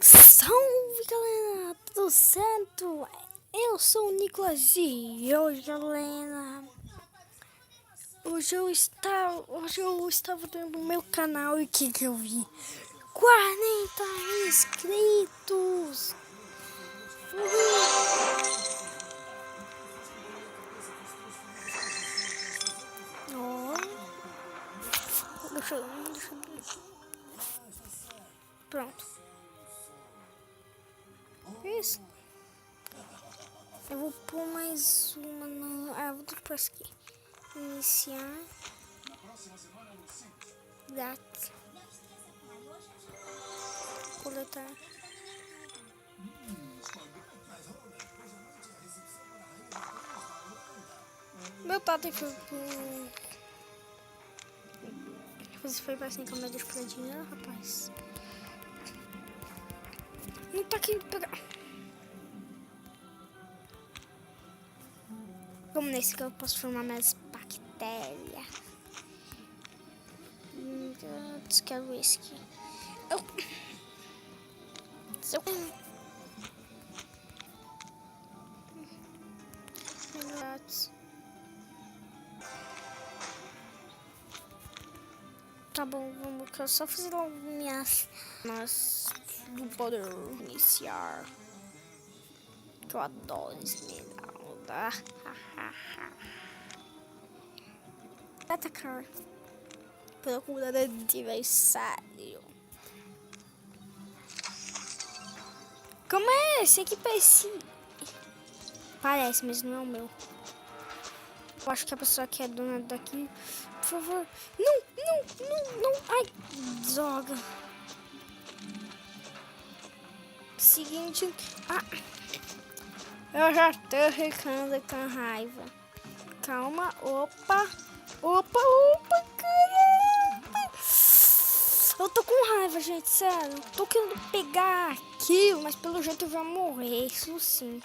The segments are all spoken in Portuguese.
Salve galera, tudo certo? Eu sou o Nicolas e hoje galera, hoje eu estava dentro do meu canal e o que eu vi? 40 inscritos! Deixa eu... Pronto. Isso. Eu vou pôr mais uma no... vou pôr aqui. Iniciar. Dados. Coletar. Meu tato foi pro... Você foi pra assim com a média explodir, rapaz. Não tá querendo pegar. Como nesse que eu posso formar mais bactérias. Eu quero esse aqui. Tá bom, vamos que eu só fiz logo minhas. Mas do poder iniciar. Que eu adoro esmeralda. Atacar. Procura de adversário. Como é esse aqui parece, mas não é o meu. Eu acho que a pessoa que é dona daqui, por favor. Não. Ai, droga. Seguinte. Eu já tô ficando com raiva. Calma, opa, caramba. Eu tô com raiva, gente, sério. Tô querendo pegar aquilo, mas pelo jeito eu vou morrer, isso sim.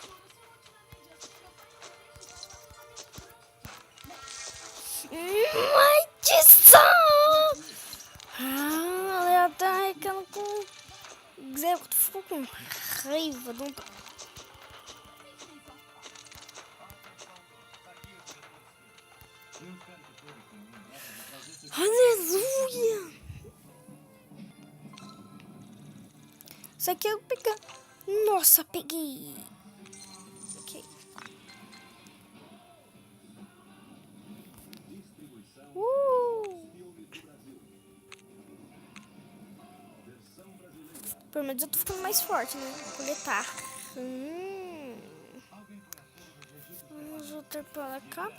Maldição! Ela tá arrancando com... Zé, tu ficou com raiva. Não tô... Aleluia! Isso aqui eu pegar. Nossa, peguei. Ok. Pelo menos eu tô ficando mais forte, né? Coletar. Vamos voltar para cá.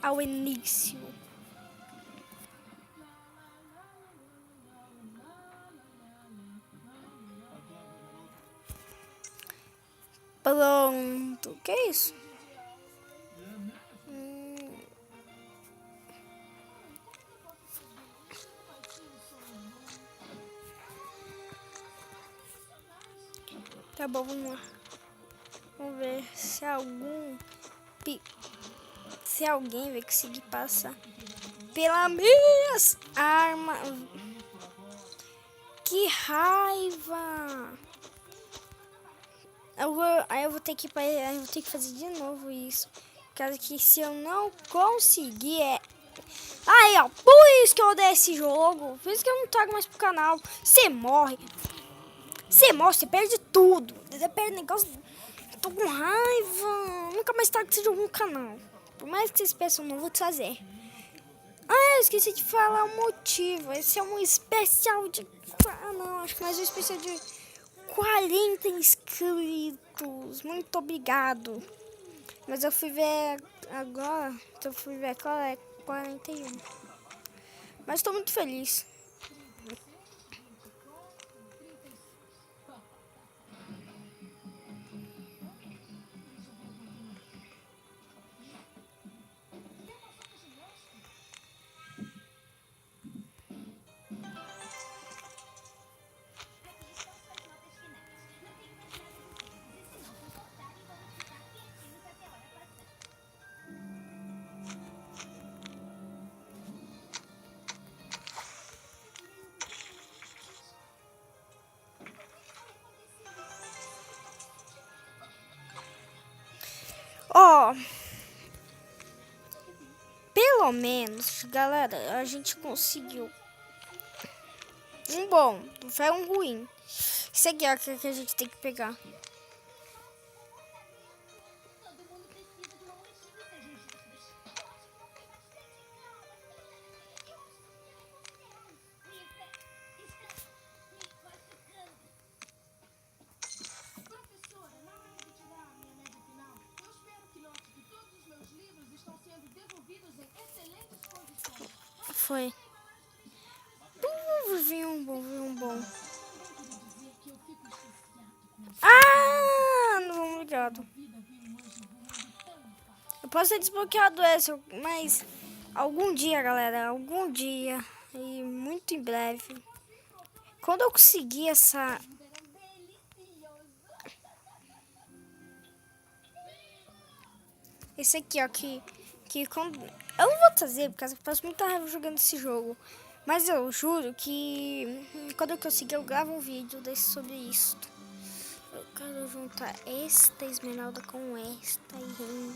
Ao início. Pronto. O que é isso? Tá bom, vamos lá. Vamos ver se alguém vai conseguir passar pelas minhas armas. Que raiva! Aí eu vou ter que fazer de novo isso. Caso que se eu não conseguir Aí, ó, por isso que eu odeio esse jogo. Por isso que eu não trago mais pro canal. Você morre. Você perde tudo. Você perde negócio. Tô com raiva. Nunca mais trago esse jogo no canal. Por mais que vocês pensam, não vou trazer. Eu esqueci de falar o motivo. Esse é um especial de... não, acho que mais um especial de 40 inscritos. Muito obrigado. Mas eu fui ver agora. Eu fui ver qual é 41. Mas estou muito feliz. ó. Pelo menos, galera, a gente conseguiu um bom, não foi um ruim. Isso aqui é o que a gente tem que pegar. Foi. Vi um bom. Ah, não, obrigado. Eu posso ter desbloqueado essa, mas algum dia, galera, algum dia, e muito em breve, quando eu conseguir essa... Esse aqui, ó, que quando... Eu não vou trazer, porque eu passo muita raiva jogando esse jogo. Mas eu juro que quando eu conseguir, eu gravo um vídeo desse sobre isso. Eu quero juntar esta esmeralda com esta e...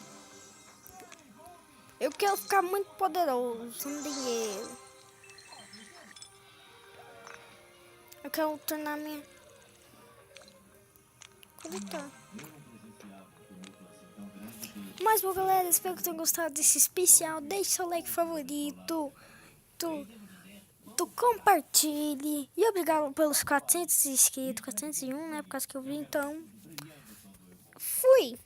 Eu quero ficar muito poderoso, sem dinheiro. Eu quero tornar minha... Cadê tá? Mas bom, galera, espero que tenham gostado desse especial. Deixe seu like favorito. Tu compartilhe. E obrigado pelos 400 inscritos. 401, né? Por causa que eu vi, então. Fui!